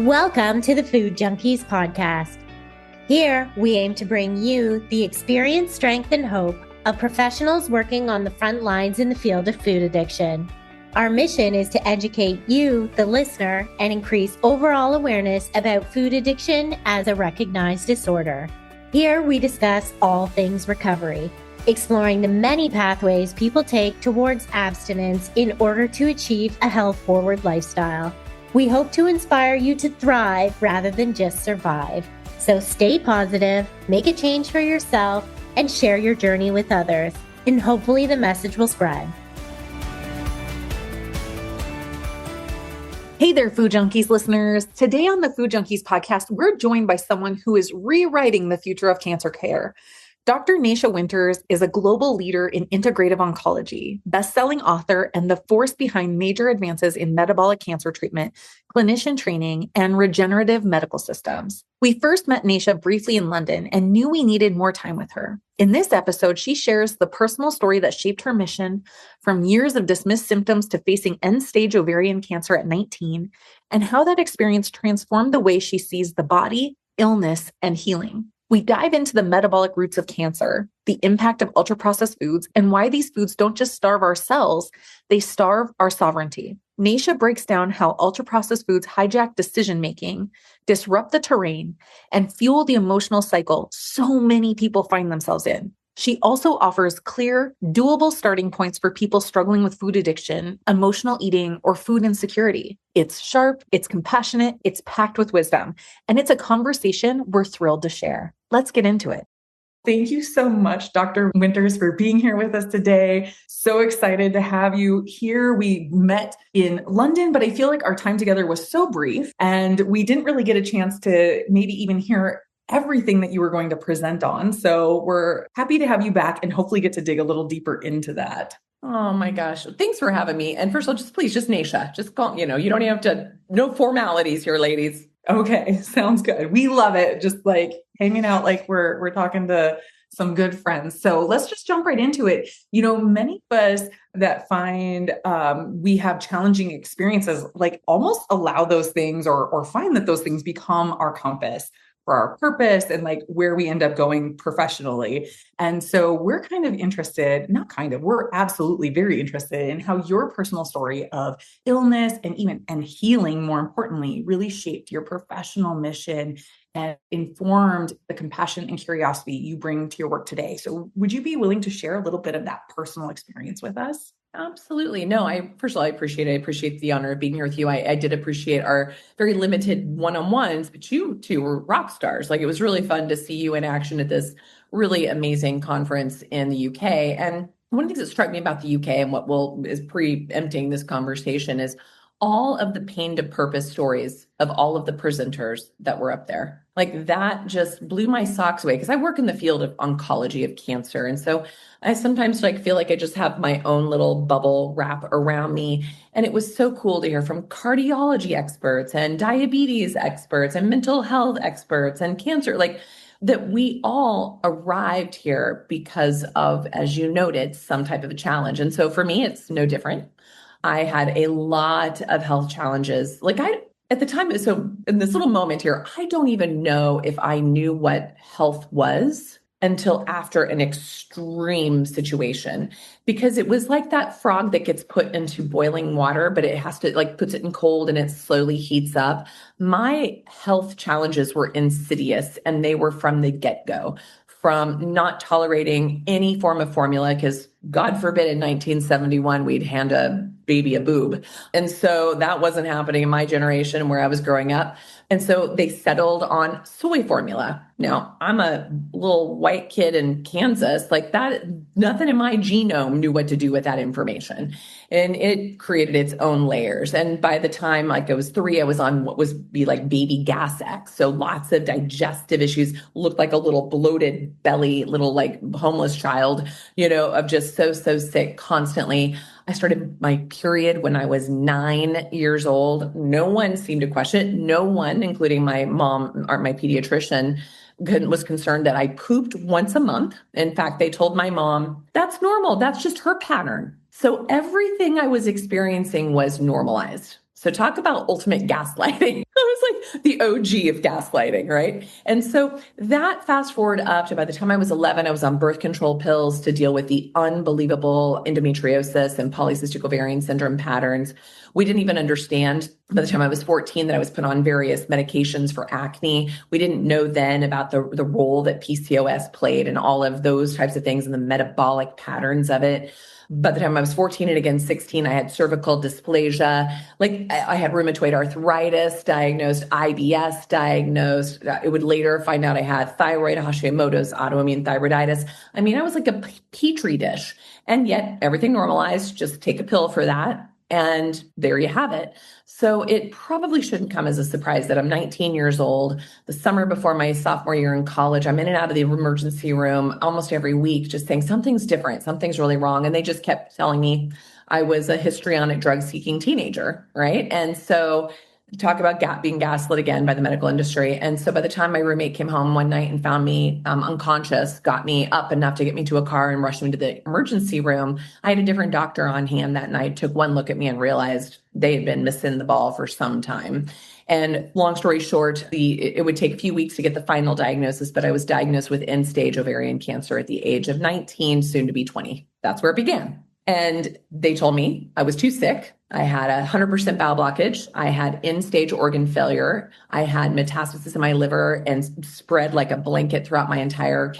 Welcome to the Food Junkies podcast. Here, we aim to bring you the experience, strength, and hope of professionals working on the front lines in the field of food addiction. Our mission is to educate you, the listener, and increase overall awareness about food addiction as a recognized disorder. Here, we discuss all things recovery, exploring the many pathways people take towards abstinence in order to achieve a health-forward lifestyle. We hope to inspire you to thrive rather than just survive. So stay positive, make a change for yourself, and share your journey with others. And hopefully the message will spread. Hey there, Food Junkies listeners. Today on the Food Junkies podcast, we're joined by someone who is rewriting the future of cancer care. Dr. Nasha Winters is a global leader in integrative oncology, best-selling author, and the force behind major advances in metabolic cancer treatment, clinician training, and regenerative medical systems. We first met Nasha briefly in London and knew we needed more time with her. In this episode, she shares the personal story that shaped her mission, from years of dismissed symptoms to facing end-stage ovarian cancer at 19, and how that experience transformed the way she sees the body, illness, and healing. We dive into the metabolic roots of cancer, the impact of ultra-processed foods, and why these foods don't just starve our cells, they starve our sovereignty. Nasha breaks down how ultra-processed foods hijack decision-making, disrupt the terrain, and fuel the emotional cycle so many people find themselves in. She also offers clear, doable starting points for people struggling with food addiction, emotional eating, or food insecurity. It's sharp, it's compassionate, it's packed with wisdom, and it's a conversation we're thrilled to share. Let's get into it. Thank you so much, Dr. Winters, for being here with us today. So excited to have you here. We met in London, but I feel like our time together was so brief, and we didn't really get a chance to maybe even hear everything that you were going to present on. So we're happy to have you back and hopefully get to dig a little deeper into that. Oh my gosh. Thanks for having me. And first of all, please, Nasha, just call, you don't even have to, no formalities here, ladies. Okay. Sounds good. We love it. Just like hanging out like we're talking to some good friends. So let's just jump right into it. Many of us that find we have challenging experiences, like almost allow those things or find that those things become our compass for our purpose and like where we end up going professionally. And so we're we're absolutely very interested in how your personal story of illness and healing, more importantly, really shaped your professional mission and informed the compassion and curiosity you bring to your work today. So would you be willing to share a little bit of that personal experience with us? Absolutely. No, first of all, I appreciate it. I appreciate the honor of being here with you. I did appreciate our very limited one-on-ones, but you two were rock stars. Like, it was really fun to see you in action at this really amazing conference in the UK. And one of the things that struck me about the UK and is preempting this conversation is all of the pain to purpose stories of all of the presenters that were up there. Like, that just blew my socks away because I work in the field of oncology of cancer. And so I sometimes feel like I just have my own little bubble wrap around me. And it was so cool to hear from cardiology experts and diabetes experts and mental health experts and cancer, like that we all arrived here because of, as you noted, some type of a challenge. And so for me, it's no different. I had a lot of health challenges. At the time, so in this little moment here, I don't even know if I knew what health was until after an extreme situation, because it was like that frog that gets put into boiling water, but it has to puts it in cold and it slowly heats up. My health challenges were insidious, and they were from the get-go, from not tolerating any form of formula, because God forbid in 1971, we'd hand a baby a boob. And so that wasn't happening in my generation where I was growing up. And so they settled on soy formula. Now, I'm a little white kid in Kansas, like that, nothing in my genome knew what to do with that information. And it created its own layers. And by the time I was 3, I was on what be like baby gas X. So lots of digestive issues, looked like a little bloated belly, little homeless child, of just so sick constantly. I started my period when I was 9 years old. No one seemed to question it. No one, including my mom or my pediatrician, was concerned that I pooped once a month. In fact, they told my mom, that's normal. That's just her pattern. So everything I was experiencing was normalized. So talk about ultimate gaslighting. I was was like the OG of gaslighting, right? And so that fast forward up to by the time I was 11, I was on birth control pills to deal with the unbelievable endometriosis and polycystic ovarian syndrome patterns. We didn't even understand by the time I was 14 that I was put on various medications for acne. We didn't know then about the role that PCOS played and all of those types of things and the metabolic patterns of it. By the time I was 14 and again 16, I had cervical dysplasia. Like I had rheumatoid arthritis diagnosed, IBS diagnosed. I would later find out I had thyroid, Hashimoto's, autoimmune thyroiditis. I mean, I was like a petri dish. And yet everything normalized. Just take a pill for that. And there you have it. So it probably shouldn't come as a surprise that I'm 19 years old. The summer before my sophomore year in college, I'm in and out of the emergency room almost every week, just saying something's different, something's really wrong. And they just kept telling me I was a histrionic drug-seeking teenager, right? And so talk about being gaslit again by the medical industry. And so by the time my roommate came home one night and found me unconscious, got me up enough to get me to a car and rushed me to the emergency room, I had a different doctor on hand that night, took one look at me and realized they had been missing the ball for some time. And long story short, it would take a few weeks to get the final diagnosis, but I was diagnosed with end-stage ovarian cancer at the age of 19, soon to be 20. That's where it began. And they told me I was too sick. I had 100% bowel blockage. I had end-stage organ failure. I had metastasis in my liver and spread like a blanket throughout my entire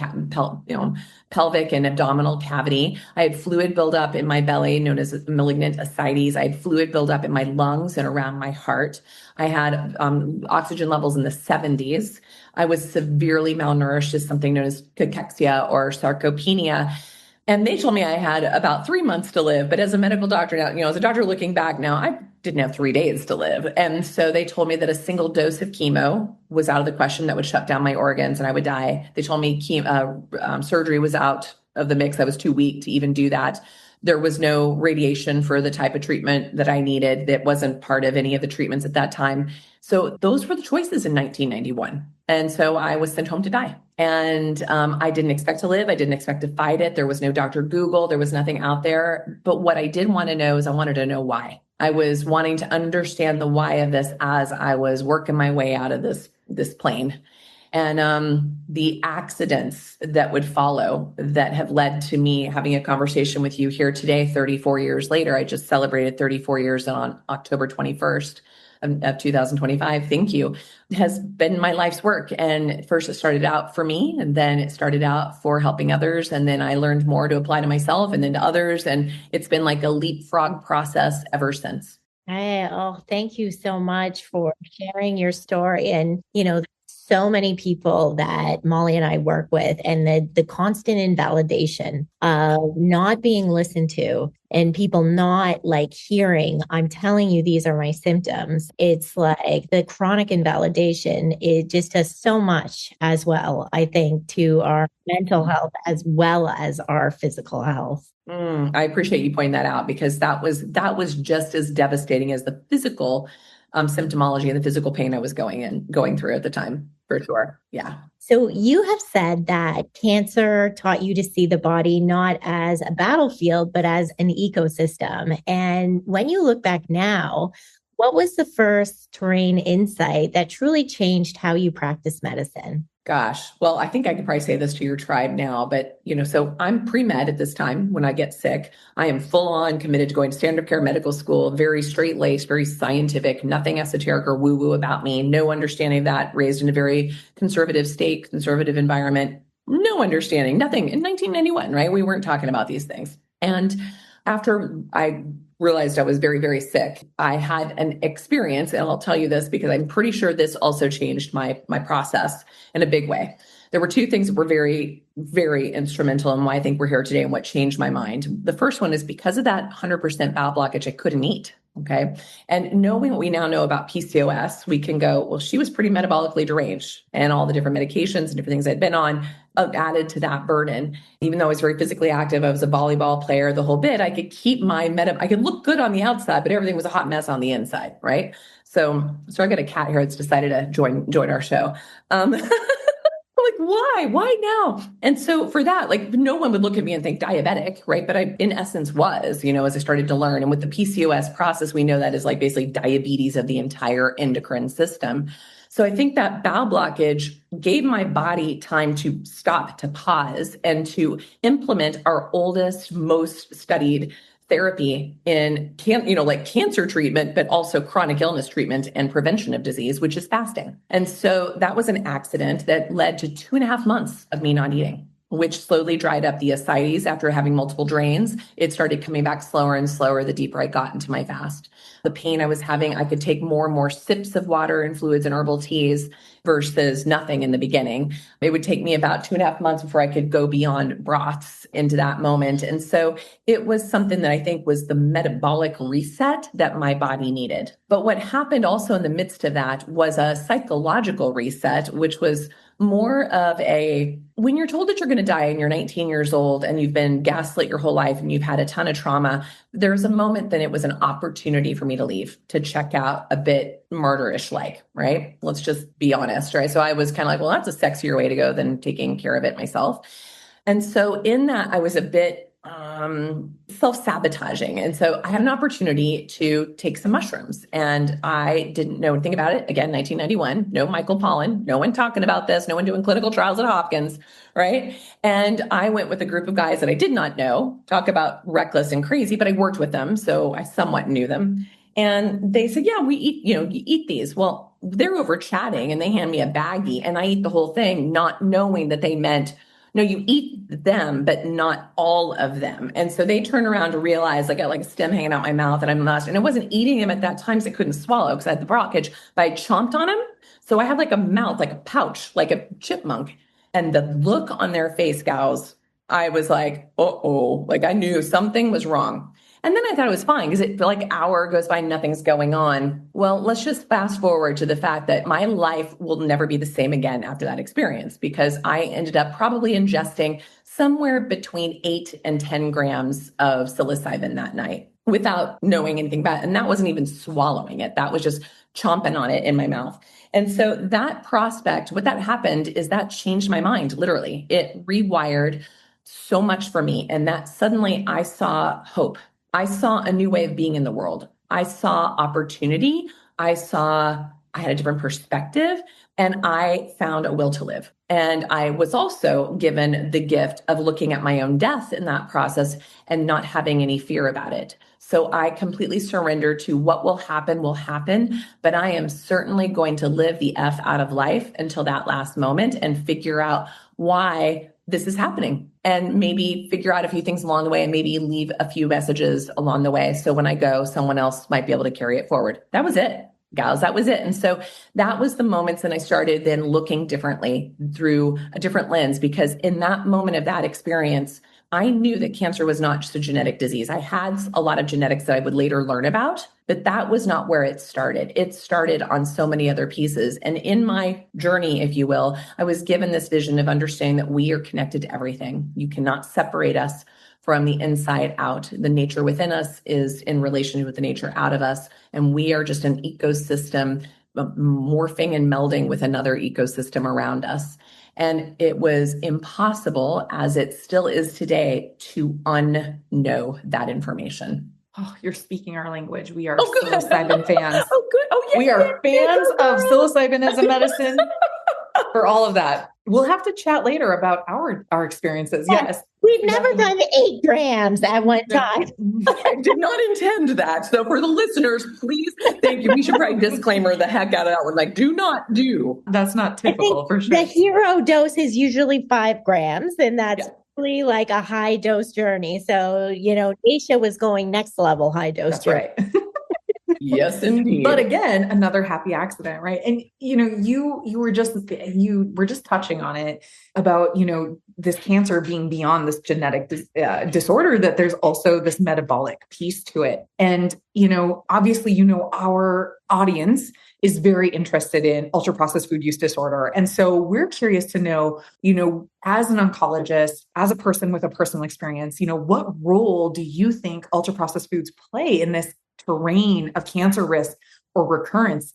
pelvic and abdominal cavity. I had fluid buildup in my belly, known as malignant ascites. I had fluid buildup in my lungs and around my heart. I had oxygen levels in the 70s. I was severely malnourished, as something known as cachexia or sarcopenia. And they told me I had about 3 months to live. But as a medical doctor now, as a doctor looking back now, I didn't have 3 days to live. And so they told me that a single dose of chemo was out of the question, that would shut down my organs and I would die. They told me surgery was out of the mix. I was too weak to even do that. There was no radiation for the type of treatment that I needed. That wasn't part of any of the treatments at that time. So those were the choices in 1991. And so I was sent home to die. And I didn't expect to live. I didn't expect to fight it. There was no Dr. Google. There was nothing out there. But what I did want to know is I wanted to know why. I was wanting to understand the why of this as I was working my way out of this plane. And the accidents that would follow that have led to me having a conversation with you here today, 34 years later. I just celebrated 34 years on October 21st of 2025. Thank you. Has been my life's work. And first it started out for me, and then it started out for helping others. And then I learned more to apply to myself and then to others. And it's been like a leapfrog process ever since. Thank you so much for sharing your story. And, so many people that Molly and I work with, and the constant invalidation of not being listened to and people not like hearing, I'm telling you, these are my symptoms. It's like the chronic invalidation, it just does so much as well, I think, to our mental health as well as our physical health. I appreciate you pointing that out, because that was just as devastating as the physical symptomology and the physical pain I was going through at the time, for sure. Yeah. So you have said that cancer taught you to see the body not as a battlefield, but as an ecosystem. And when you look back now, what was the first terrain insight that truly changed how you practice medicine? Gosh, well, I think I could probably say this to your tribe now, but so I'm pre-med at this time. When I get sick, I am full on committed to going to standard of care medical school, very straight laced, very scientific, nothing esoteric or woo woo about me, no understanding of that, raised in a very conservative state, conservative environment, no understanding, nothing. In 1991, right? We weren't talking about these things. And after I realized I was very, very sick, I had an experience, and I'll tell you this because I'm pretty sure this also changed my process in a big way. There were two things that were very, very instrumental in why I think we're here today and what changed my mind. The first one is because of that 100% bowel blockage, I couldn't eat. Okay. And knowing what we now know about PCOS, we can go, well, she was pretty metabolically deranged, and all the different medications and different things I'd been on added to that burden. Even though I was very physically active, I was a volleyball player, the whole bit, I could keep I could look good on the outside, but everything was a hot mess on the inside. Right. So I got a cat here that's decided to join our show. Like why? Why now? And so for that, like no one would look at me and think diabetic, right? But I, in essence, was, as I started to learn. And with the PCOS process, we know that is like basically diabetes of the entire endocrine system. So I think that bowel blockage gave my body time to stop, to pause, and to implement our oldest, most studied therapy in cancer treatment, but also chronic illness treatment and prevention of disease, which is fasting. And so that was an accident that led to 2.5 months of me not eating, which slowly dried up the ascites after having multiple drains. It started coming back slower and slower the deeper I got into my fast. The pain I was having, I could take more and more sips of water and fluids and herbal teas versus nothing in the beginning. It would take me about 2.5 months before I could go beyond broths into that moment. And so it was something that I think was the metabolic reset that my body needed. But what happened also in the midst of that was a psychological reset, which was more of when you're told that you're going to die and you're 19 years old and you've been gaslit your whole life and you've had a ton of trauma, there's a moment that it was an opportunity for me to leave, to check out a bit martyrish like, right? Let's just be honest, right? So I was kind of like, well, that's a sexier way to go than taking care of it myself. And so in that, I was a bit self-sabotaging. And so I had an opportunity to take some mushrooms and I didn't know anything about it. Again, 1991, no Michael Pollan, no one talking about this, no one doing clinical trials at Hopkins, right? And I went with a group of guys that I did not know, talk about reckless and crazy, but I worked with them. So I somewhat knew them. And they said, yeah, we eat, you eat these. Well, they're over chatting and they hand me a baggie and I eat the whole thing, not knowing that they meant no, you eat them, but not all of them. And so they turn around to realize I got like a stem hanging out my mouth and I'm lost. And I wasn't eating them at that time because I couldn't swallow because I had the blockage, but I chomped on them. So I had like a mouth, like a pouch, like a chipmunk. And the look on their face, gals, I was like, uh-oh, like I knew something was wrong. And then I thought it was fine because it felt like an hour goes by, nothing's going on. Well, let's just fast forward to the fact that my life will never be the same again after that experience because I ended up probably ingesting somewhere between 8 and 10 grams of psilocybin that night without knowing anything about it. And that wasn't even swallowing it. That was just chomping on it in my mouth. And so that prospect, what that happened is that changed my mind, literally. It rewired so much for me. And that suddenly I saw hope. I saw a new way of being in the world. I saw opportunity. I had a different perspective and I found a will to live. And I was also given the gift of looking at my own death in that process and not having any fear about it. So I completely surrender to what will happen, but I am certainly going to live the F out of life until that last moment and figure out why this is happening and maybe figure out a few things along the way and maybe leave a few messages along the way. So when I go, someone else might be able to carry it forward. That was it, gals. That was it. And so that was the moments that I started then looking differently through a different lens, because in that moment of that experience, I knew that cancer was not just a genetic disease. I had a lot of genetics that I would later learn about, but that was not where it started. It started on so many other pieces. And in my journey, if you will, I was given this vision of understanding that we are connected to everything. You cannot separate us from the inside out. The nature within us is in relation with the nature out of us. And we are just an ecosystem morphing and melding with another ecosystem around us. And it was impossible, as it still is today, to unknow that information. Oh, you're speaking our language. We are good. psilocybin fans. Oh, good. Oh, yeah. We are fans of psilocybin as a medicine for all of that. We'll have to chat later about our experiences. Yes. We've never done 8 grams at one time. I did not intend that. So for the listeners, please, thank you. We should probably disclaimer the heck out of that one. Like, do not do. That's not typical for sure. The hero dose is usually 5 grams, and that's really like a high dose journey. So, Nasha was going next level high dose journey. Right. Yes, indeed. But again, another happy accident, right? And you were just touching on it about this cancer being beyond this genetic disorder, that there's also this metabolic piece to it. And obviously, our audience is very interested in ultra processed food use disorder, and so we're curious to know, as an oncologist, as a person with a personal experience, what role do you think ultra processed foods play in this terrain of cancer risk or recurrence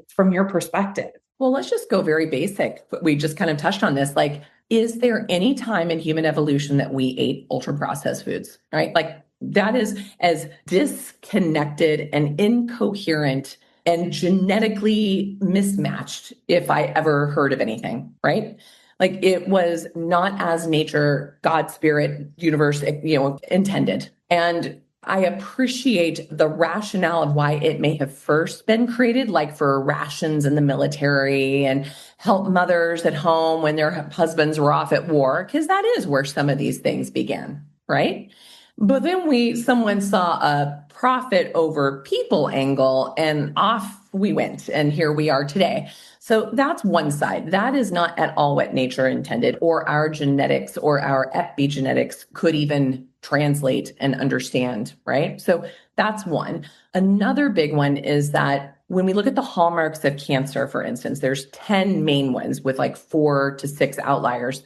from your perspective? Well, let's just go very basic. We just kind of touched on this. Like, is there any time in human evolution that we ate ultra processed foods, right? Like, that is as disconnected and incoherent and genetically mismatched if I ever heard of anything, right? Like, it was not as nature, God, spirit, universe, intended. And I appreciate the rationale of why it may have first been created, like for rations in the military and help mothers at home when their husbands were off at war, because that is where some of these things began, right? But then someone saw a profit over people angle and off we went. And here we are today. So that's one side. That is not at all what nature intended, or our genetics or our epigenetics could even translate and understand, right? So that's one. Another big one is that when we look at the hallmarks of cancer, for instance, there's 10 main ones with like 4 to 6 outliers.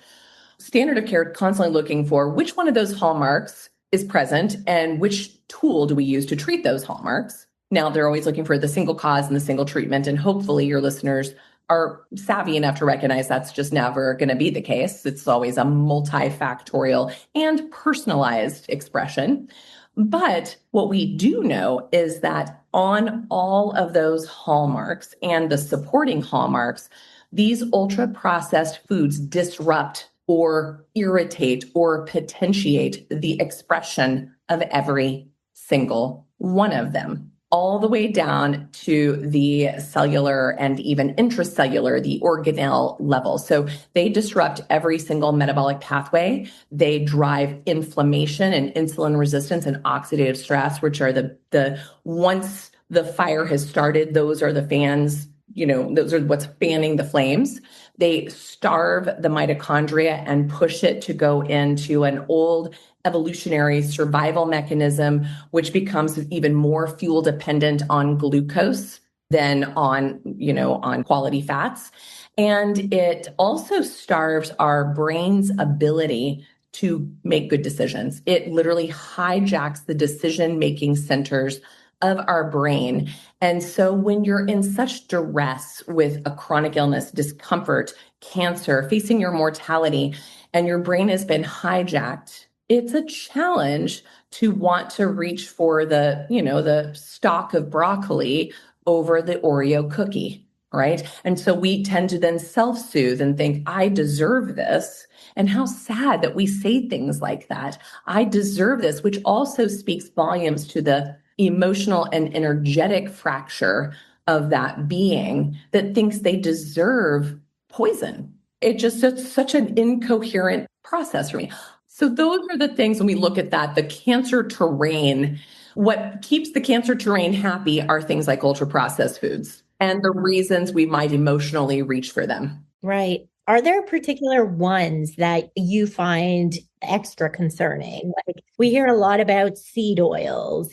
Standard of care constantly looking for which one of those hallmarks is present and which tool do we use to treat those hallmarks. Now, they're always looking for the single cause and the single treatment, and hopefully your listeners are savvy enough to recognize that's just never going to be the case. It's always a multifactorial and personalized expression. But what we do know is that on all of those hallmarks and the supporting hallmarks, these ultra processed foods disrupt or irritate or potentiate the expression of every single one of them, all the way down to the cellular and even intracellular, the organelle level. So they disrupt every single metabolic pathway. They drive inflammation and insulin resistance and oxidative stress, which are the once the fire has started, those are the fans, those are what's fanning the flames. They starve the mitochondria and push it to go into an old evolutionary survival mechanism, which becomes even more fuel dependent on glucose than on quality fats. And it also starves our brain's ability to make good decisions. It literally hijacks the decision-making centers of our brain. And so when you're in such duress with a chronic illness, discomfort, cancer, facing your mortality, and your brain has been hijacked, it's a challenge to want to reach for the stalk of broccoli over the Oreo cookie, right? And so we tend to then self-soothe and think, I deserve this. And how sad that we say things like that. I deserve this, which also speaks volumes to the emotional and energetic fracture of that being that thinks they deserve poison. It's such an incoherent process for me. So those are the things when we look at that, the cancer terrain, what keeps the cancer terrain happy are things like ultra processed foods and the reasons we might emotionally reach for them. Right. Are there particular ones that you find extra concerning? Like, we hear a lot about seed oils,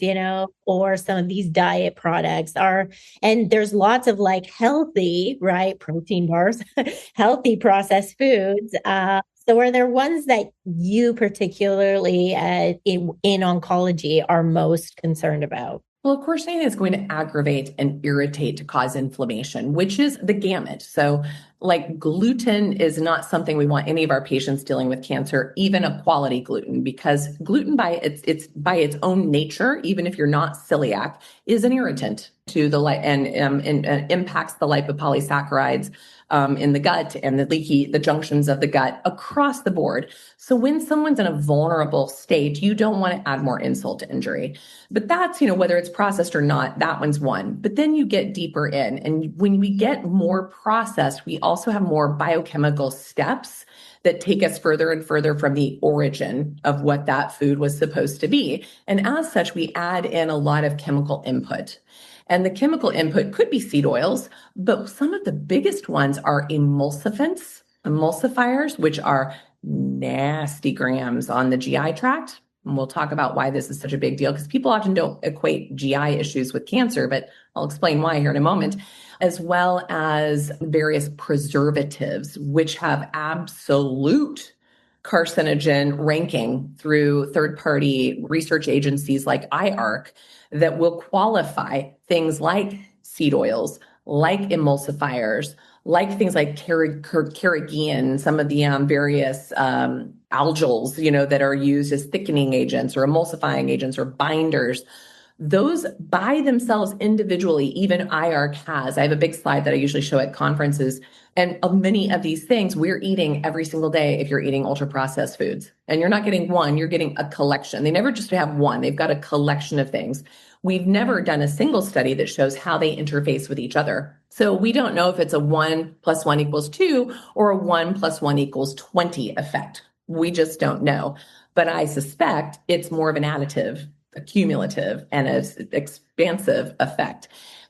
or some of these diet products and there's lots of like healthy, right? Protein bars, healthy processed foods. So are there ones that you particularly in oncology are most concerned about? Well, of course, it's going to aggravate and irritate to cause inflammation, which is the gamut. So like gluten is not something we want any of our patients dealing with cancer, even a quality gluten, because gluten by its own nature, even if you're not celiac, is an irritant to the and impacts the lipopolysaccharides in the gut and the junctions of the gut across the board. So when someone's in a vulnerable state, you don't want to add more insult to injury. But that's, whether it's processed or not, that one's one. But then you get deeper in. And when we get more processed, we also have more biochemical steps that take us further and further from the origin of what that food was supposed to be. And as such, we add in a lot of chemical input. And the chemical input could be seed oils, but some of the biggest ones are emulsifiers, which are nasty grams on the GI tract. And we'll talk about why this is such a big deal, because people often don't equate GI issues with cancer, but I'll explain why here in a moment, as well as various preservatives, which have absolute carcinogen ranking through third-party research agencies like IARC that will qualify things like seed oils, like emulsifiers, like things like carrageenan, some of the various algyls, that are used as thickening agents or emulsifying agents or binders. Those by themselves individually, even IARC has. I have a big slide that I usually show at conferences. And many of these things we're eating every single day if you're eating ultra processed foods. And you're not getting one, you're getting a collection. They never just have one, they've got a collection of things. We've never done a single study that shows how they interface with each other. So we don't know if it's a 1 + 1 = 2 or a 1 + 1 = 20 effect. We just don't know. But I suspect it's more of an additive, a cumulative, and an expansive effect.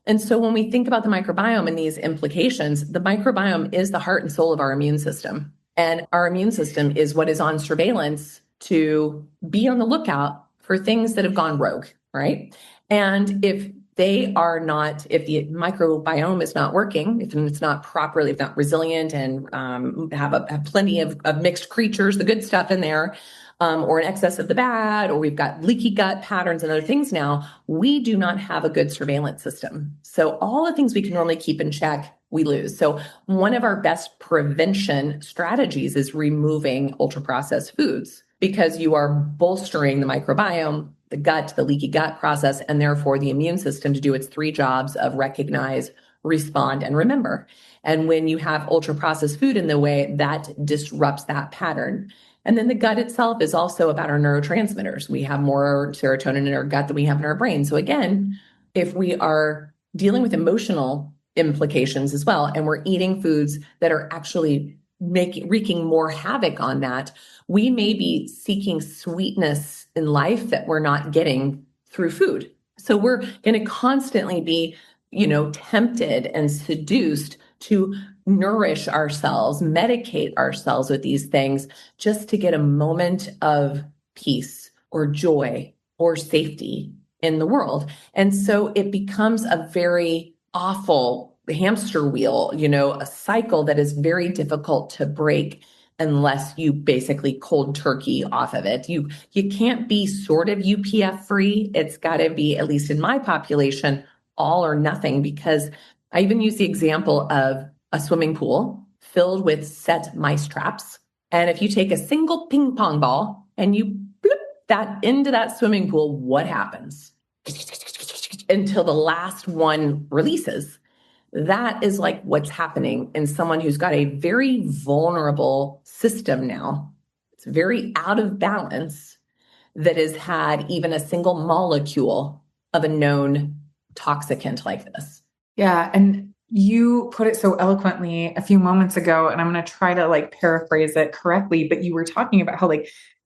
And so when we think about the microbiome and these implications, the microbiome is the heart and soul of our immune system. And our immune system is what is on surveillance to be on the lookout for things that have gone rogue, right? And if the microbiome is not working, if it's not properly, if not resilient and have plenty of mixed creatures, the good stuff in there, or an excess of the bad, or we've got leaky gut patterns and other things now, we do not have a good surveillance system. So all the things we can normally keep in check, we lose. So one of our best prevention strategies is removing ultra-processed foods, because you are bolstering the microbiome, the gut, the leaky gut process, and therefore the immune system to do its 3 jobs of recognize, respond, and remember. And when you have ultra-processed food in the way, that disrupts that pattern. And then the gut itself is also about our neurotransmitters. We have more serotonin in our gut than we have in our brain. So again, if we are dealing with emotional implications as well, and we're eating foods that are actually wreaking more havoc on that, we may be seeking sweetness in life that we're not getting through food. So we're going to constantly be, tempted and seduced to nourish ourselves, medicate ourselves with these things just to get a moment of peace or joy or safety in the world. And so it becomes a very awful hamster wheel, a cycle that is very difficult to break unless you basically cold turkey off of it. You can't be sort of UPF free. It's got to be, at least in my population, all or nothing, because I even use the example of a swimming pool filled with set mice traps. And if you take a single ping pong ball and you bloop that into that swimming pool, what happens? Until the last one releases. That is like what's happening in someone who's got a very vulnerable system now. It's very out of balance, that has had even a single molecule of a known toxicant like this. Yeah. And you put it so eloquently a few moments ago, and I'm going to try to paraphrase it correctly, but you were talking about how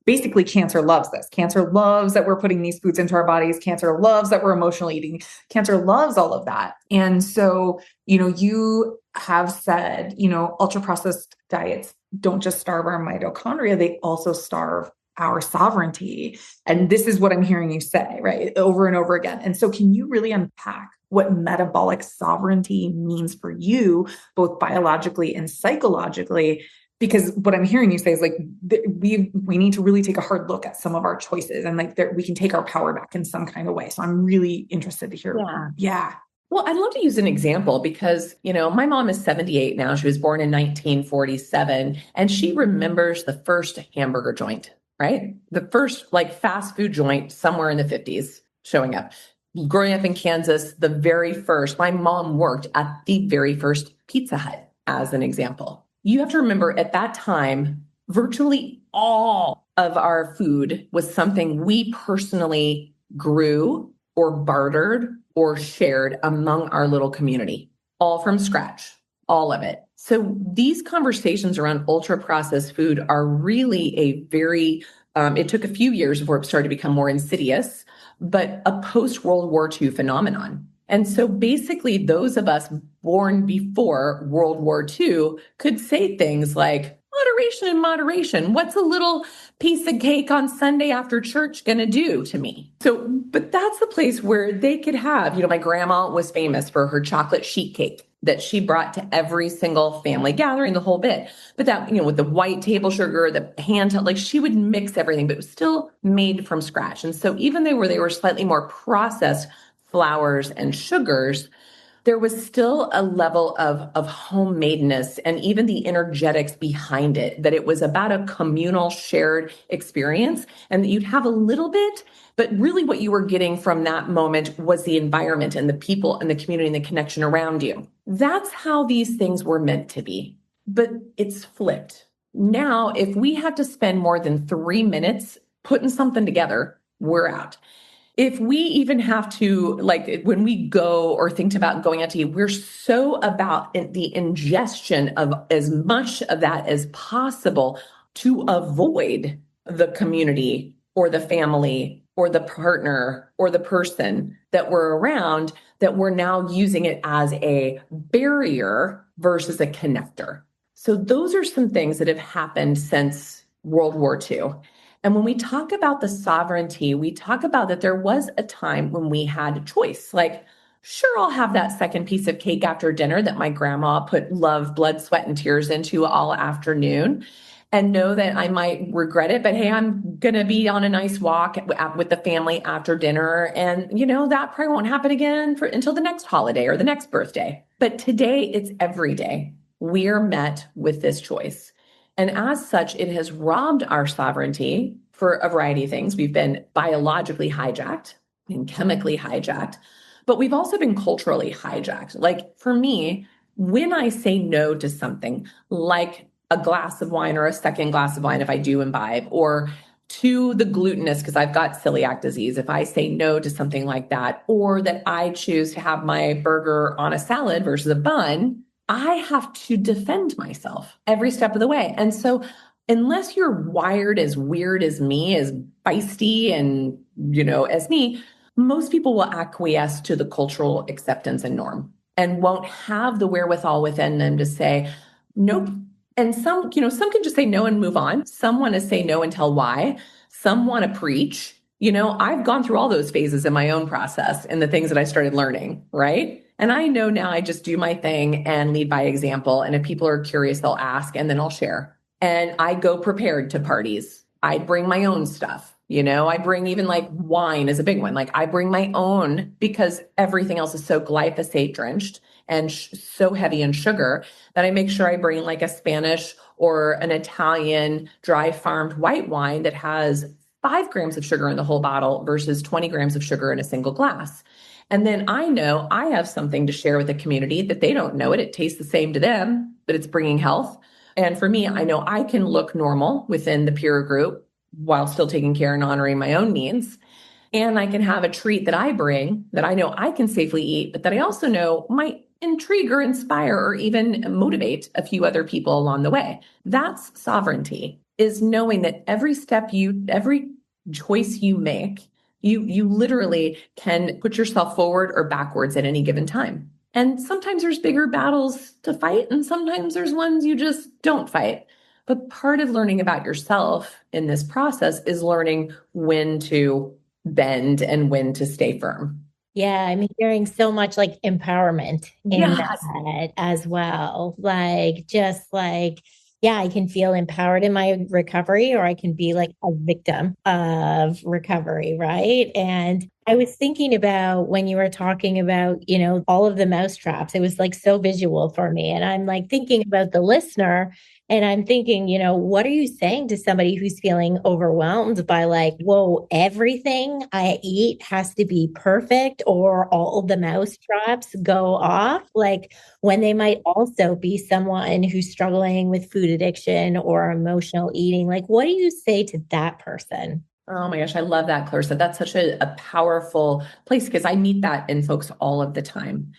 basically cancer loves this. Cancer loves that we're putting these foods into our bodies. Cancer loves that we're emotionally eating. Cancer loves all of that. And so, you have said, ultra processed diets don't just starve our mitochondria, they also starve our sovereignty. And this is what I'm hearing you say, right? Over and over again. And so can you really unpack what metabolic sovereignty means for you, both biologically and psychologically? Because what I'm hearing you say is we need to really take a hard look at some of our choices, and we can take our power back in some kind of way. So I'm really interested to hear. Yeah. Well, I'd love to use an example because, my mom is 78 now. She was born in 1947, and she remembers the first hamburger joint, right? The first fast food joint somewhere in the 50s showing up. Growing up in Kansas, the very first, my mom worked at the very first Pizza Hut, as an example. You have to remember at that time, virtually all of our food was something we personally grew or bartered or shared among our little community, all from scratch, all of it. So these conversations around ultra processed food are really a very, it took a few years before it started to become more insidious, but a post-World War II phenomenon. And so basically those of us born before World War II could say things like, moderation and moderation. What's a little piece of cake on Sunday after church going to do to me? So, but that's the place where they could have, my grandma was famous for her chocolate sheet cake that she brought to every single family gathering, the whole bit. But that, with the white table sugar, the hand, she would mix everything, but it was still made from scratch. And so even they were slightly more processed flours and sugars, there was still a level of homemadeness and even the energetics behind it, that it was about a communal shared experience and that you'd have a little bit, but really what you were getting from that moment was the environment and the people and the community and the connection around you. That's how these things were meant to be, but it's flipped. Now, if we have to spend more than 3 minutes putting something together, we're out. If we even have to, like when we go or think about going out to eat, we're so about the ingestion of as much of that as possible to avoid the community or the family or the partner or the person that we're around, that we're now using it as a barrier versus a connector. So those are some things that have happened since World War II. And when we talk about the sovereignty, we talk about that there was a time when we had a choice. Like, sure, I'll have that second piece of cake after dinner that my grandma put love, blood, sweat, and tears into all afternoon, and know that I might regret it. But hey, I'm going to be on a nice walk with the family after dinner. And, that probably won't happen again until the next holiday or the next birthday. But today, it's every day. We're met with this choice. And as such, it has robbed our sovereignty for a variety of things. We've been biologically hijacked and chemically hijacked, but we've also been culturally hijacked. Like for me, when I say no to something like a glass of wine or a second glass of wine, if I do imbibe, or to the glutinous, because I've got celiac disease, if I say no to something like that, or that I choose to have my burger on a salad versus a bun, I have to defend myself every step of the way. And so unless you're wired as weird as me, as feisty and, as me, most people will acquiesce to the cultural acceptance and norm and won't have the wherewithal within them to say, nope. And some can just say no and move on. Some want to say no and tell why. Some want to preach. I've gone through all those phases in my own process and the things that I started learning, right? And I know now I just do my thing and lead by example. And if people are curious, they'll ask and then I'll share. And I go prepared to parties. I bring my own stuff. I bring even like wine is a big one. Like I bring my own because everything else is so glyphosate drenched and so heavy in sugar that I make sure I bring like a Spanish or an Italian dry farmed white wine that has 5 grams of sugar in the whole bottle versus 20 grams of sugar in a single glass. And then I know I have something to share with the community that they don't know it. It tastes the same to them, but it's bringing health. And for me, I know I can look normal within the peer group while still taking care and honoring my own needs. And I can have a treat that I bring that I know I can safely eat, but that I also know might intrigue or inspire or even motivate a few other people along the way. That's sovereignty, is knowing that every choice you make, you literally can put yourself forward or backwards at any given time. And sometimes there's bigger battles to fight, and sometimes there's ones you just don't fight. But part of learning about yourself in this process is learning when to bend and when to stay firm. Yeah, I'm hearing so much like empowerment in Yes. that as well. Yeah, I can feel empowered in my recovery, or I can be like a victim of recovery, right? And I was thinking about when you were talking about, all of the mousetraps, it was like so visual for me. And I'm like thinking about the listener, and I'm thinking, what are you saying to somebody who's feeling overwhelmed by like, whoa, everything I eat has to be perfect, or all of the mousetraps go off? Like, when they might also be someone who's struggling with food addiction or emotional eating. Like, what do you say to that person? Oh my gosh, I love that, Clarissa. That's such a powerful place because I meet that in folks all of the time.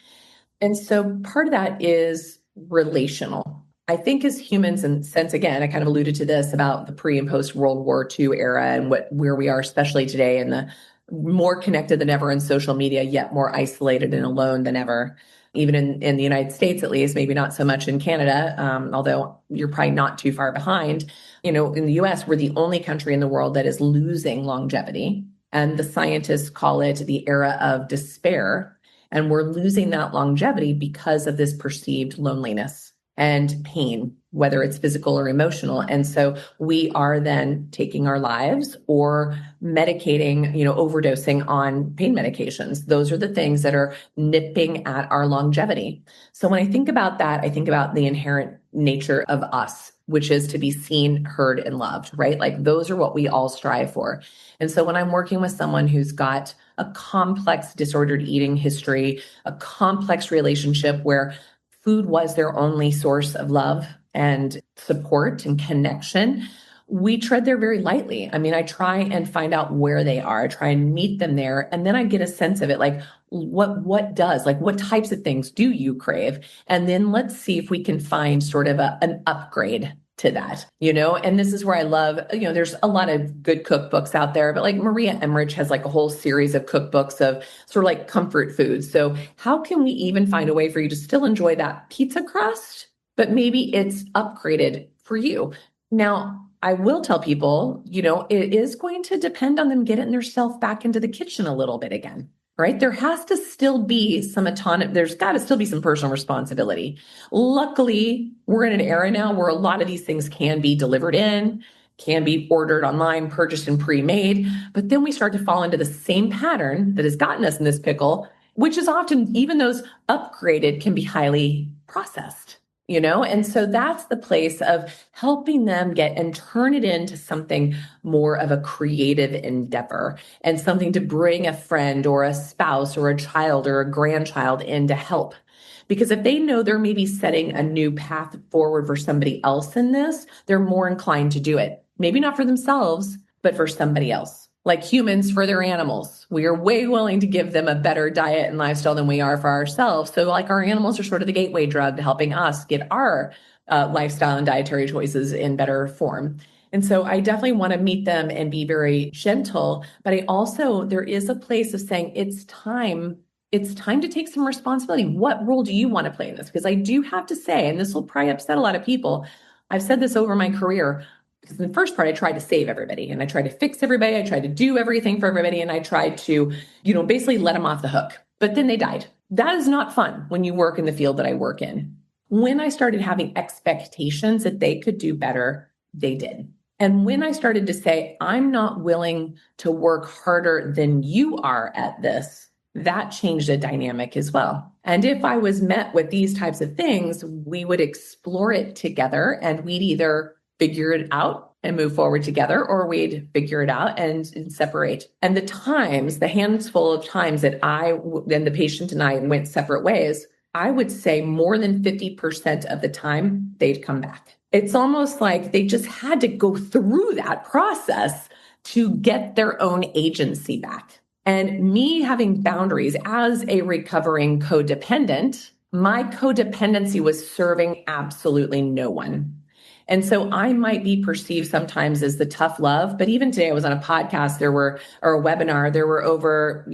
And so part of that is relational. I think as humans, and since again, I kind of alluded to this about the pre and post World War II era and where we are, especially today, in the more connected than ever in social media, yet more isolated and alone than ever. Even in the United States, at least, maybe not so much in Canada, although you're probably not too far behind. In the US, we're the only country in the world that is losing longevity. And the scientists call it the era of despair. And we're losing that longevity because of this perceived loneliness. and pain, whether it's physical or emotional. And so we are then taking our lives or medicating, overdosing on pain medications. Those are the things that are nipping at our longevity. So when I think about that, I think about the inherent nature of us, which is to be seen, heard, and loved, right? Like those are what we all strive for. And so when I'm working with someone who's got a complex disordered eating history, a complex relationship where food was their only source of love and support and connection, we tread there very lightly. I mean, I try and find out where they are, I try and meet them there. And then I get a sense of it, like what types of things do you crave? And then let's see if we can find sort of an upgrade to that, and this is where I love, there's a lot of good cookbooks out there, but like Maria Emmerich has like a whole series of cookbooks of sort of like comfort foods. So how can we even find a way for you to still enjoy that pizza crust, but maybe it's upgraded for you? Now, I will tell people, it is going to depend on them getting themselves back into the kitchen a little bit again. Right? There has to still be some autonomy. There's got to still be some personal responsibility. Luckily, we're in an era now where a lot of these things can be delivered in, can be ordered online, purchased and pre-made. But then we start to fall into the same pattern that has gotten us in this pickle, which is often, even those upgraded can be highly processed. And so that's the place of helping them get and turn it into something more of a creative endeavor and something to bring a friend or a spouse or a child or a grandchild in to help. Because if they know they're maybe setting a new path forward for somebody else in this, they're more inclined to do it. Maybe not for themselves, but for somebody else. Like humans for their animals. We are way willing to give them a better diet and lifestyle than we are for ourselves. So like our animals are sort of the gateway drug to helping us get our lifestyle and dietary choices in better form. And so I definitely want to meet them and be very gentle, but there is a place of saying it's time to take some responsibility. What role do you want to play in this? Because I do have to say, and this will probably upset a lot of people, I've said this over my career, because in the first part, I tried to save everybody and I tried to fix everybody. I tried to do everything for everybody. And I tried to, basically let them off the hook, but then they died. That is not fun when you work in the field that I work in. When I started having expectations that they could do better, they did. And when I started to say, I'm not willing to work harder than you are at this, that changed the dynamic as well. And if I was met with these types of things, we would explore it together and we'd either figure it out and move forward together, or we'd figure it out and separate. And the handful of times that and the patient and I went separate ways, I would say more than 50% of the time they'd come back. It's almost like they just had to go through that process to get their own agency back. And me having boundaries as a recovering codependent, my codependency was serving absolutely no one. And so I might be perceived sometimes as the tough love, but even today I was on a podcast, or a webinar, there were over,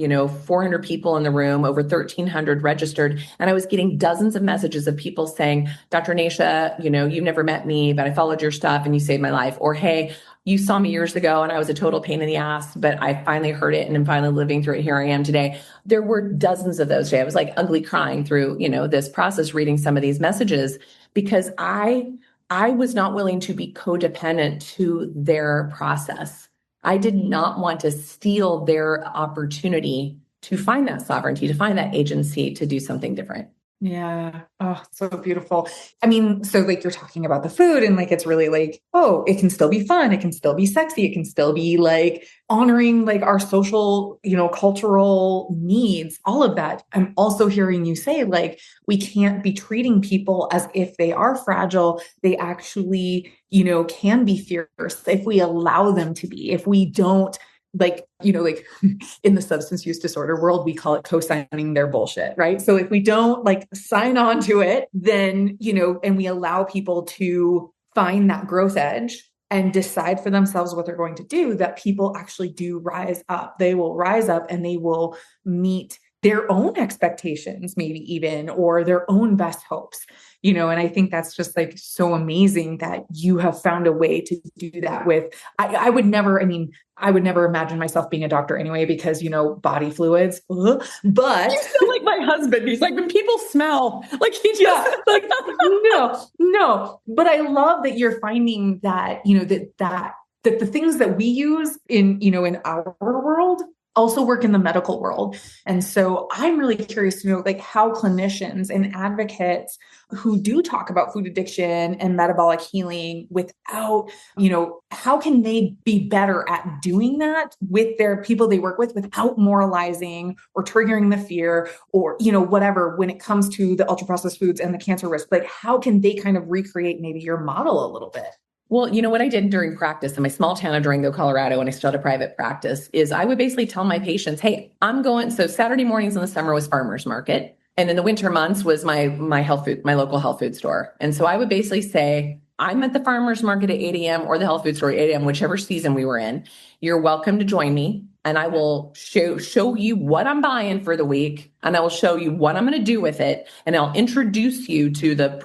400 people in the room, over 1,300 registered. And I was getting dozens of messages of people saying, Dr. Nasha, you've never met me, but I followed your stuff and you saved my life. Or, hey, you saw me years ago and I was a total pain in the ass, but I finally heard it and I'm finally living through it. Here I am today. There were dozens of those today. I was like ugly crying through, this process, reading some of these messages, because I was not willing to be codependent to their process. I did not want to steal their opportunity to find that sovereignty, to find that agency, to do something different. Yeah. Oh, so beautiful. I mean, so like you're talking about the food and like, it's really like, oh, it can still be fun. It can still be sexy. It can still be like honoring like our social, cultural needs, all of that. I'm also hearing you say like, we can't be treating people as if they are fragile. They actually, can be fierce if we allow them to be, if we don't like in the substance use disorder world, we call it co-signing their bullshit, right? So if we don't like sign on to it, then, and we allow people to find that growth edge and decide for themselves what they're going to do, that people actually do rise up. They will rise up and they will meet their own expectations, maybe even, or their own best hopes, and I think that's just like so amazing that you have found a way to do that with, I would never imagine myself being a doctor anyway, because, body fluids, but you sound like my husband. He's like, when people smell, like he just like, no, but I love that you're finding that, that the things that we use in our world also work in the medical world. And so I'm really curious to know, like, how clinicians and advocates who do talk about food addiction and metabolic healing without, how can they be better at doing that with their people they work with without moralizing or triggering the fear or, whatever, when it comes to the ultra processed foods and the cancer risk? Like, how can they kind of recreate maybe your model a little bit? Well, what I did during practice in my small town of Durango, Colorado, when I still had a private practice, is I would basically tell my patients, hey, so Saturday mornings in the summer was farmer's market. And in the winter months was my local health food store. And so I would basically say, I'm at the farmer's market at 8 a.m. or the health food store at 8 a.m., whichever season we were in. You're welcome to join me. And I will show you what I'm buying for the week. And I will show you what I'm going to do with it. And I'll introduce you to the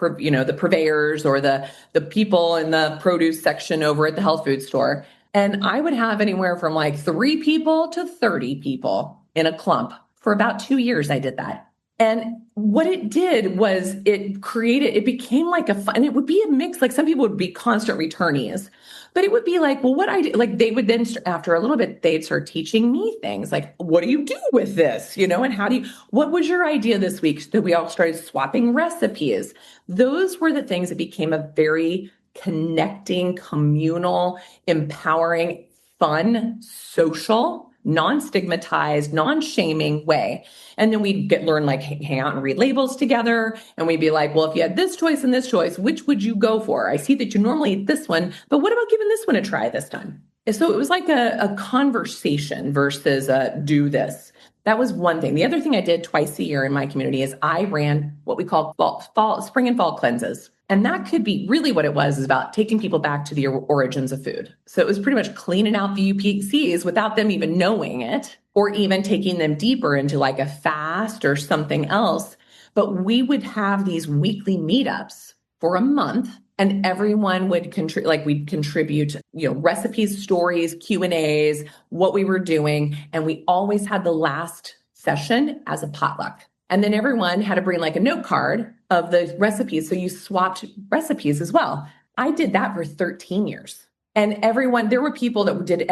purveyors or the people in the produce section over at the health food store. And I would have anywhere from like 3 people to 30 people in a clump. For about 2 years, I did that. And what it did was it became like and it would be a mix. Like some people would be constant returnees, but it would be like, well, what I do, like they would then, after a little bit, they'd start teaching me things like, what do you do with this? And what was your idea this week? That we all started swapping recipes. Those were the things that became a very connecting, communal, empowering, fun, social, non-stigmatized, non-shaming way. And then we'd learn, like, hang out and read labels together. And we'd be like, well, if you had this choice and this choice, which would you go for? I see that you normally eat this one, but what about giving this one a try this time? So it was like a conversation versus do this. That was one thing. The other thing I did twice a year in my community is I ran what we call spring and fall cleanses. And that could be really what it was, is about taking people back to the origins of food. So it was pretty much cleaning out the UPCs without them even knowing it, or even taking them deeper into like a fast or something else. But we would have these weekly meetups for a month, and everyone would contribute, we'd contribute, recipes, stories, Q&As, what we were doing. And we always had the last session as a potluck. And then everyone had to bring like a note card of the recipes. So you swapped recipes as well. I did that for 13 years. And there were people that did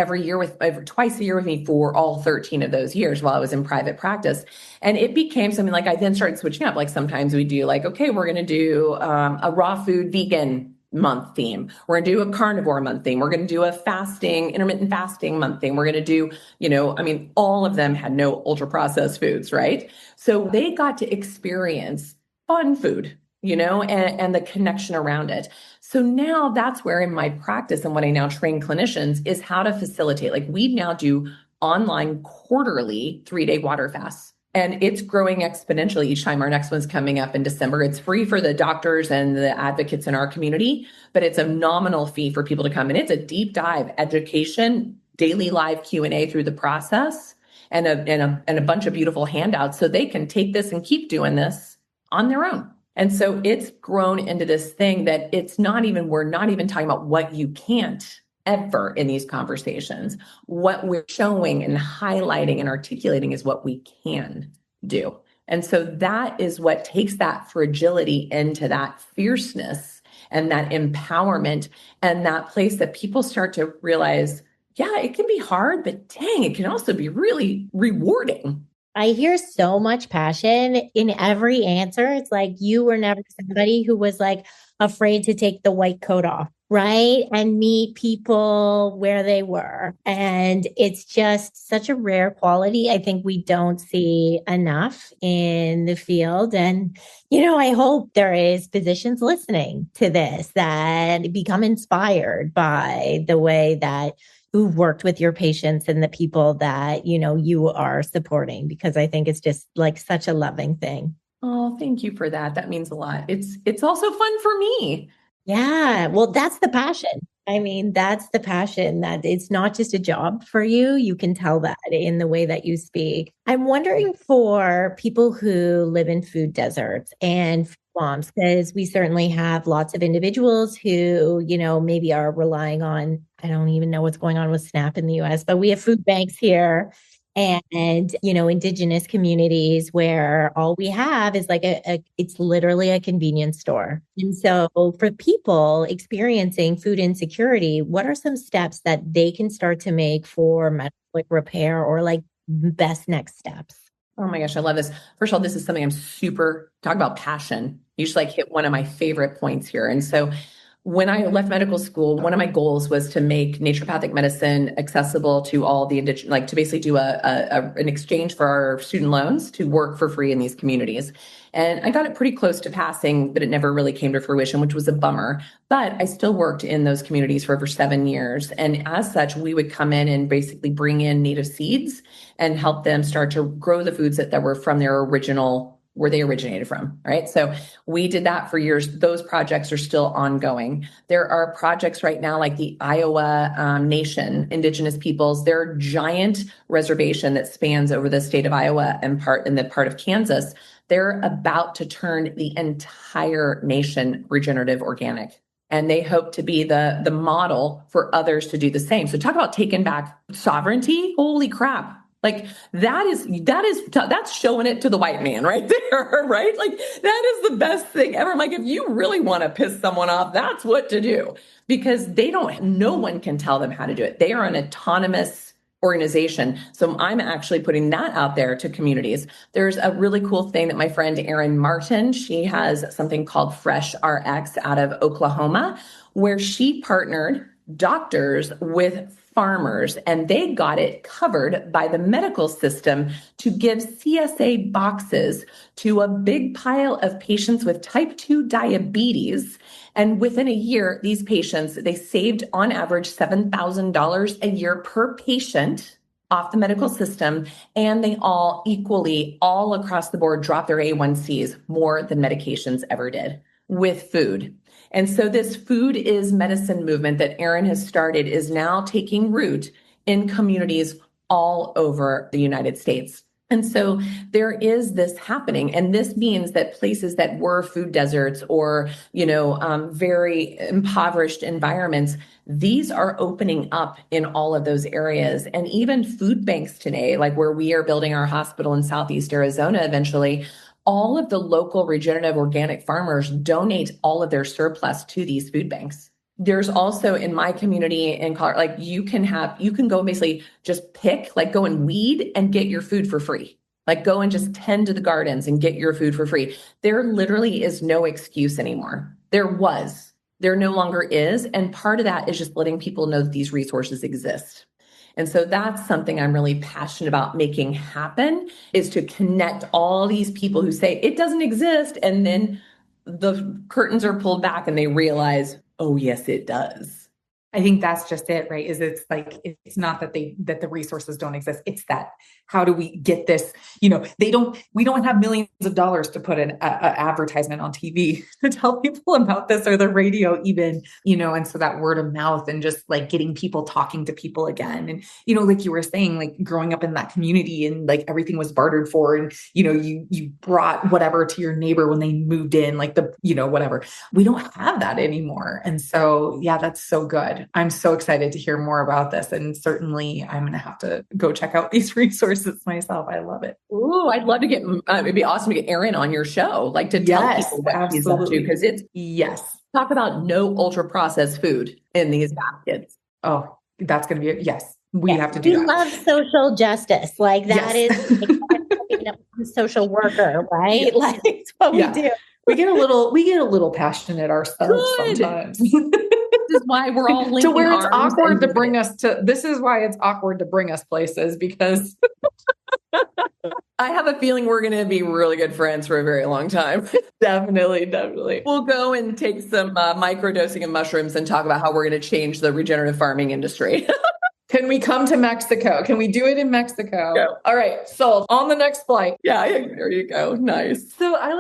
twice a year with me for all 13 of those years while I was in private practice. And it became something like I then started switching up. Like sometimes we do like, okay, we're going to do a raw food vegan month theme. We're going to do a carnivore month theme. We're going to do a intermittent fasting month theme. We're going to do, all of them had no ultra processed foods, right? So they got to experience fun food, and the connection around it. So now that's where in my practice and what I now train clinicians is how to facilitate. Like we now do online quarterly 3-day water fasts. And it's growing exponentially each time. Our next one's coming up in December. It's free for the doctors and the advocates in our community, but it's a nominal fee for people to come. And it's a deep dive education, daily live Q&A through the process, and a bunch of beautiful handouts so they can take this and keep doing this on their own. And so it's grown into this thing that we're not even talking about what you can't ever in these conversations. What we're showing and highlighting and articulating is what we can do. And so that is what takes that fragility into that fierceness and that empowerment and that place that people start to realize, yeah, it can be hard, but dang, it can also be really rewarding. I hear so much passion in every answer. It's like you were never somebody who was like afraid to take the white coat off, right? And meet people where they were. And it's just such a rare quality. I think we don't see enough in the field. And, I hope there is physicians listening to this that become inspired by the way that who've worked with your patients and the people that, you are supporting, because I think it's just like such a loving thing. Oh, thank you for that. That means a lot. It's also fun for me. Yeah. Well, that's the passion. I mean, that's the passion, that it's not just a job for you. You can tell that in the way that you speak. I'm wondering for people who live in food deserts and food moms, because we certainly have lots of individuals who, maybe are relying on, I don't even know what's going on with SNAP in the US, but we have food banks here and indigenous communities where all we have is like it's literally a convenience store. And so for people experiencing food insecurity, what are some steps that they can start to make for metabolic repair, or like best next steps? Oh my gosh, I love this. First of all, this is something I'm super talk about passion. You just like hit one of my favorite points here. And so when I left medical school, one of my goals was to make naturopathic medicine accessible to all the indigenous, like to basically do an exchange for our student loans to work for free in these communities. And I got it pretty close to passing, but it never really came to fruition, which was a bummer. But I still worked in those communities for over 7 years. And as such, we would come in and basically bring in native seeds and help them start to grow the foods that were from their original, where they originated from, right? So we did that for years. Those projects are still ongoing. There are projects right now like the Iowa Nation, Indigenous Peoples, their giant reservation that spans over the state of Iowa and the part of Kansas. They're about to turn the entire nation regenerative organic. And they hope to be the model for others to do the same. So talk about taking back sovereignty. Holy crap. Like that's showing it to the white man right there, right? Like that is the best thing ever. Like if you really want to piss someone off, that's what to do, because no one can tell them how to do it. They are an autonomous organization. So I'm actually putting that out there to communities. There's a really cool thing that my friend Erin Martin, she has something called Fresh RX out of Oklahoma, where she partnered doctors with farmers, and they got it covered by the medical system to give CSA boxes to a big pile of patients with type 2 diabetes. And within a year, these patients, they saved on average $7,000 a year per patient off the medical system. And they all equally, all across the board, dropped their A1Cs more than medications ever did with food. And so this food is medicine movement that Erin has started is now taking root in communities all over the United States. And so there is this happening. And this means that places that were food deserts or, very impoverished environments, these are opening up in all of those areas. And even food banks today, like where we are building our hospital in Southeast Arizona eventually, all of the local regenerative organic farmers donate all of their surplus to these food banks. There's also in my community in Colorado, like you can go and basically just pick, like go and weed and get your food for free. Like go and just tend to the gardens and get your food for free. There literally is no excuse anymore. There no longer is. And part of that is just letting people know that these resources exist. And so that's something I'm really passionate about making happen, is to connect all these people who say it doesn't exist. And then the curtains are pulled back and they realize, oh, yes, it does. I think that's just it, right? It's like, it's not that the resources don't exist. It's that, how do we get this? We don't have millions of dollars to put an advertisement on TV to tell people about this, or the radio even, and so that word of mouth and just like getting people talking to people again. And, like you were saying, like growing up in that community and like everything was bartered for, and, you brought whatever to your neighbor when they moved in, like whatever. We don't have that anymore. And so, yeah, that's so good. I'm so excited to hear more about this. And certainly I'm going to have to go check out these resources myself. I love it. Ooh, I'd love to it'd be awesome to get Erin on your show, like to tell people what she's up to. Because talk about no ultra processed food in these baskets. Oh, that's going to be we have to do that. We love social justice. Like that is a social worker, right? Like it's what we do. We get a little passionate ourselves sometimes. This is why we're all to where it's awkward to bring us to. This is why it's awkward to bring us places, because I have a feeling we're going to be really good friends for a very long time. Definitely. We'll go and take some microdosing of mushrooms and talk about how we're going to change the regenerative farming industry. Can we come to Mexico? Can we do it in Mexico? Go. All right. So on the next flight. Yeah, there you go. Nice. So I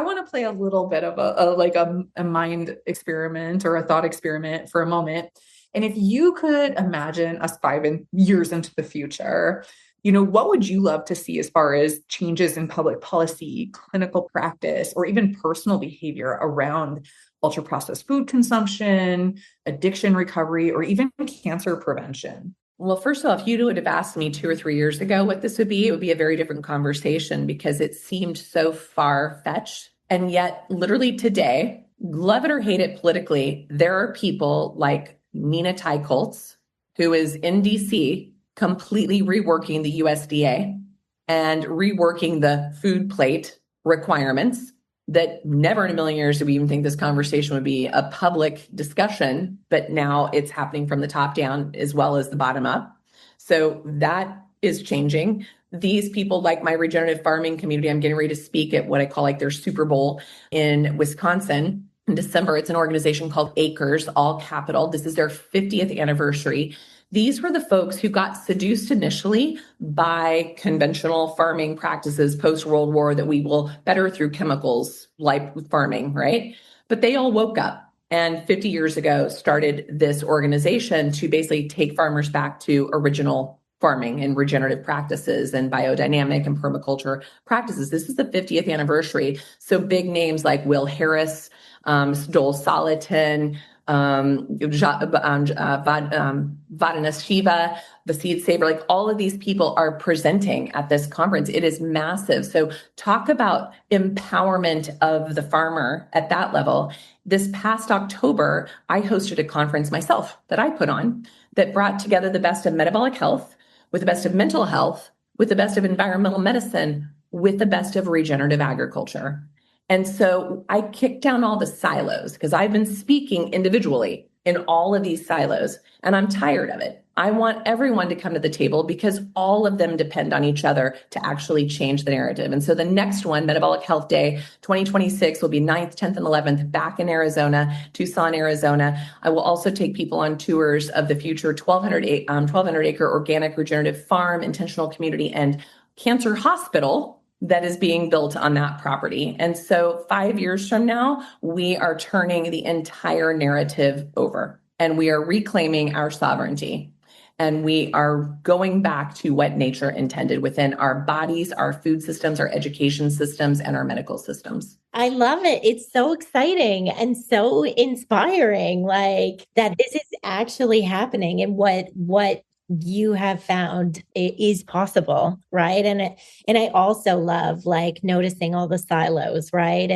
want to play a little bit of a mind experiment or a thought experiment for a moment. And if you could imagine us 5 years into the future, what would you love to see as far as changes in public policy, clinical practice, or even personal behavior around ultra processed food consumption, addiction recovery, or even cancer prevention? Well, first of all, if you would have asked me 2 or 3 years ago what this would be, it would be a very different conversation because it seemed so far-fetched. And yet, literally today, love it or hate it politically, there are people like Nina Teicholz, who is in DC, completely reworking the USDA and reworking the food plate requirements that never in a million years did we even think this conversation would be a public discussion, but now it's happening from the top down as well as the bottom up. So that is changing. These people, like my regenerative farming community, I'm getting ready to speak at what I call like their Super Bowl in Wisconsin in December. It's an organization called Acres, all capital. This is their 50th anniversary. These were the folks who got seduced initially by conventional farming practices post-World War that we will better through chemicals like farming, right? But they all woke up and 50 years ago started this organization to basically take farmers back to original farming and regenerative practices and biodynamic and permaculture practices. This is the 50th anniversary. So big names like Will Harris, Dole Soliton, Vadana Shiva, the Seed Saver, like all of these people are presenting at this conference. It is massive. So talk about empowerment of the farmer at that level. This past October, I hosted a conference myself that I put on that brought together the best of metabolic health with the best of mental health, with the best of environmental medicine, with the best of regenerative agriculture. And so I kicked down all the silos because I've been speaking individually in all of these silos, and I'm tired of it. I want everyone to come to the table because all of them depend on each other to actually change the narrative. And so the next one, Metabolic Health Day 2026, will be 9th, 10th, and 11th back in Arizona, Tucson, Arizona. I will also take people on tours of the future 1,200 acre organic regenerative farm, intentional community, and cancer hospital that is being built on that property. And so 5 years from now, we are turning the entire narrative over and we are reclaiming our sovereignty. And we are going back to what nature intended within our bodies, our food systems, our education systems, and our medical systems. I love it. It's so exciting and so inspiring, like that this is actually happening and what you have found is possible, right? And I also love like noticing all the silos, right?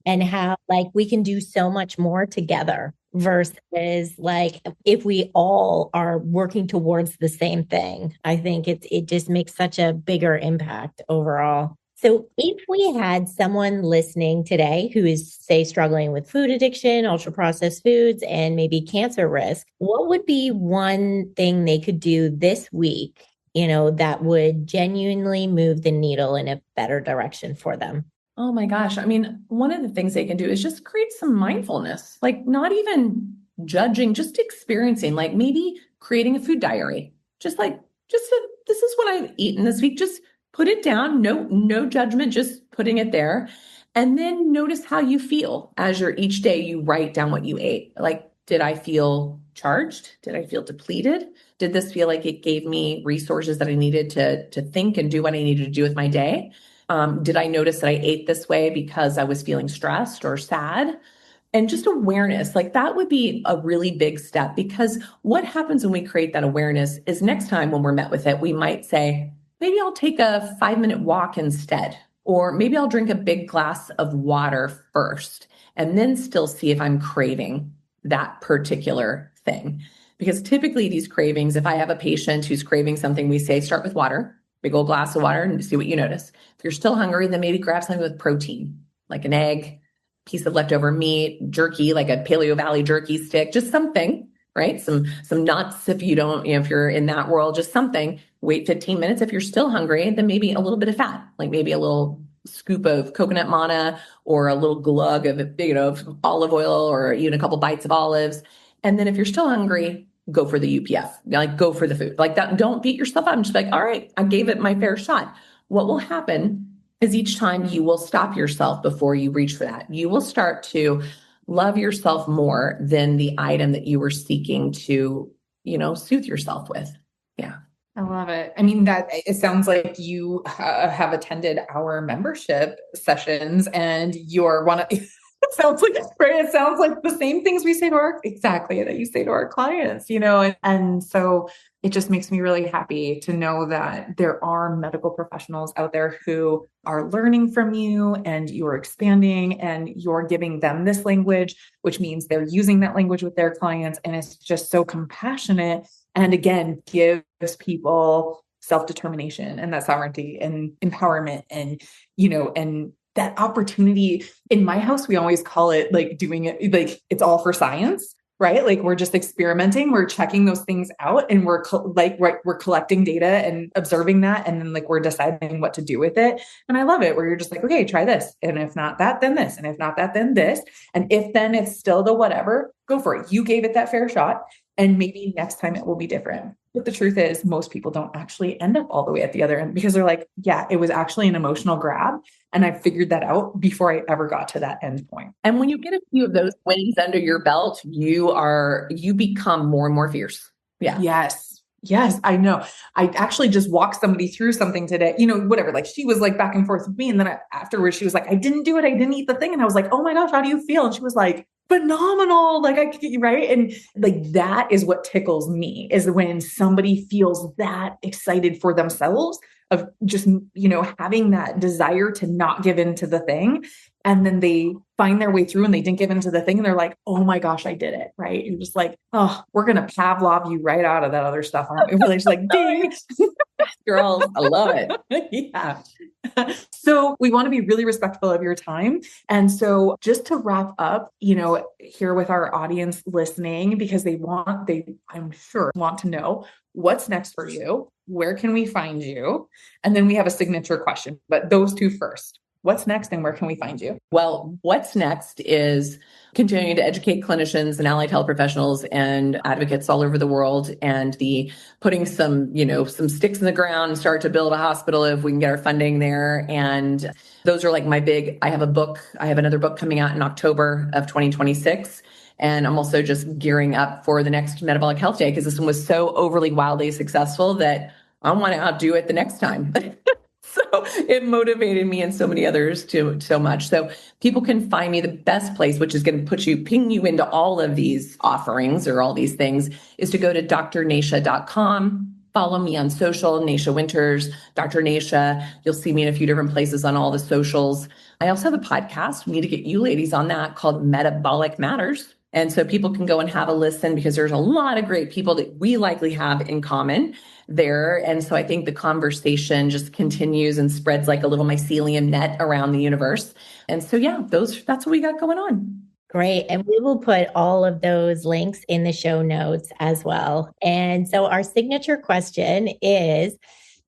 And how like we can do so much more together versus like if we all are working towards the same thing. I think it just makes such a bigger impact overall. So if we had someone listening today who is, say, struggling with food addiction, ultra processed foods, and maybe cancer risk, what would be one thing they could do this week, that would genuinely move the needle in a better direction for them? Oh my gosh. I mean, one of the things they can do is just create some mindfulness, like not even judging, just experiencing, like maybe creating a food diary, this is what I've eaten this week. Just put it down. No judgment, just putting it there. And then notice how you feel as each day you write down what you ate. Like, did I feel charged? Did I feel depleted? Did this feel like it gave me resources that I needed to think and do what I needed to do with my day? Did I notice that I ate this way because I was feeling stressed or sad? And just awareness, like that would be a really big step, because what happens when we create that awareness is next time when we're met with it, we might say, maybe I'll take a 5-minute walk instead, or maybe I'll drink a big glass of water first and then still see if I'm craving that particular thing. Because typically these cravings, if I have a patient who's craving something, we say, start with water, big old glass of water, and see what you notice. If you're still hungry, then maybe grab something with protein, like an egg, piece of leftover meat, jerky, like a Paleo Valley jerky stick, just something, right? Some nuts if you don't, if you're in that world, just something. Wait 15 minutes. If you're still hungry, then maybe a little bit of fat, like maybe a little scoop of coconut manna or a little glug of, of olive oil or even a couple bites of olives. And then if you're still hungry, go for the UPF, like go for the food, like that. Don't beat yourself up. I'm just like, all right, I gave it my fair shot. What will happen is each time you will stop yourself before you reach for that. You will start to love yourself more than the item that you were seeking to, soothe yourself with. Yeah. I love it. I mean, it sounds like you have attended our membership sessions and you're one of, it sounds like, right? It sounds like the same things we say that you say to our clients, and so it just makes me really happy to know that there are medical professionals out there who are learning from you and you're expanding and you're giving them this language, which means they're using that language with their clients. And it's just so compassionate. And again, gives people self-determination and that sovereignty and empowerment and, and that opportunity. In my house, we always call it like doing it, like it's all for science, right? Like we're just experimenting, we're checking those things out and we're collecting data and observing that. And then like, we're deciding what to do with it. And I love it where you're just like, okay, try this. And if not that, then this. And if not that, then this. And if then it's still the whatever, go for it. You gave it that fair shot. And maybe next time it will be different. But the truth is most people don't actually end up all the way at the other end because they're like, yeah, it was actually an emotional grab. And I figured that out before I ever got to that end point. And when you get a few of those wins under your belt, you become more and more fierce. Yeah. Yes, I know. I actually just walked somebody through something today, whatever, like she was like back and forth with me. And then afterwards she was like, I didn't do it. I didn't eat the thing. And I was like, oh my gosh, how do you feel? And she was like, phenomenal. Like right. And like, that is what tickles me is when somebody feels that excited for themselves of just, having that desire to not give in to the thing. And then they find their way through and they didn't give into the thing. And they're like, oh my gosh, I did it. Right. You're just like, oh, we're going to Pavlov you right out of that other stuff. Aren't we? We're just like, ding. Girls, I love it. Yeah. So we want to be really respectful of your time. And so just to wrap up, here with our audience listening, because I'm sure want to know what's next for you. Where can we find you? And then we have a signature question, but those two first. What's next and where can we find you? Well, what's next is continuing to educate clinicians and allied health professionals and advocates all over the world and putting some sticks in the ground and start to build a hospital if we can get our funding there. And those are like I have another book coming out in October of 2026. And I'm also just gearing up for the next Metabolic Health Day because this one was so overly wildly successful that I want to outdo it the next time. So it motivated me and so many others so much. So people can find me the best place, which is going to ping you into all of these offerings or all these things, is to go to drnasha.com. Follow me on social, Nasha Winters, Dr. Nasha. You'll see me in a few different places on all the socials. I also have a podcast. We need to get you ladies on that called Metabolic Matters. And so people can go and have a listen because there's a lot of great people that we likely have in common there. And so I think the conversation just continues and spreads like a little mycelium net around the universe. And so, yeah, that's what we got going on. Great. And we will put all of those links in the show notes as well. And so our signature question is,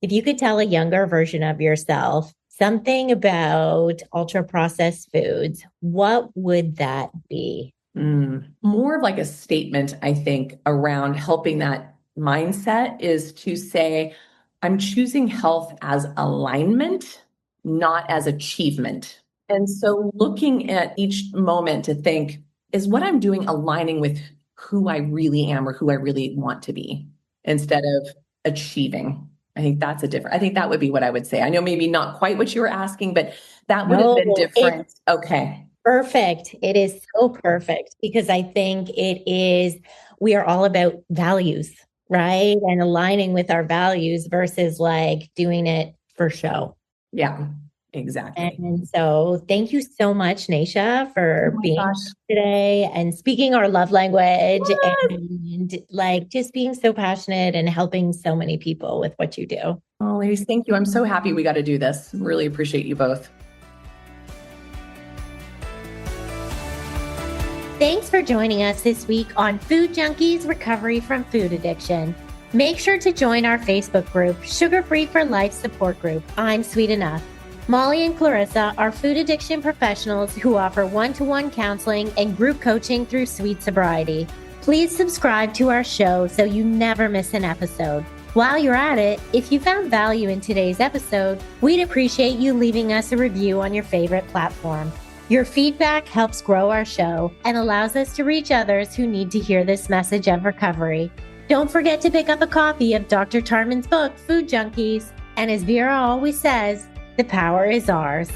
if you could tell a younger version of yourself something about ultra processed foods, what would that be? More of like a statement, I think, around helping that mindset is to say, I'm choosing health as alignment, not as achievement. And so looking at each moment to think, is what I'm doing aligning with who I really am or who I really want to be instead of achieving? I think that would be what I would say. I know maybe not quite what you were asking, but that would have been different. Okay. Perfect. It is so perfect because I think we are all about values, right? And aligning with our values versus like doing it for show. Yeah, exactly. And so thank you so much, Nasha, for being here today and speaking our love language and like just being so passionate and helping so many people with what you do. Oh, ladies, thank you. I'm so happy we got to do this. Really appreciate you both. Thanks for joining us this week on Food Junkies Recovery from Food Addiction. Make sure to join our Facebook group, Sugar Free for Life Support Group, I'm Sweet Enough. Molly and Clarissa are food addiction professionals who offer one-to-one counseling and group coaching through Sweet Sobriety. Please subscribe to our show so you never miss an episode. While you're at it, if you found value in today's episode, we'd appreciate you leaving us a review on your favorite platform. Your feedback helps grow our show and allows us to reach others who need to hear this message of recovery. Don't forget to pick up a copy of Dr. Tarman's book, Food Junkies. And as Vera always says, the power is ours.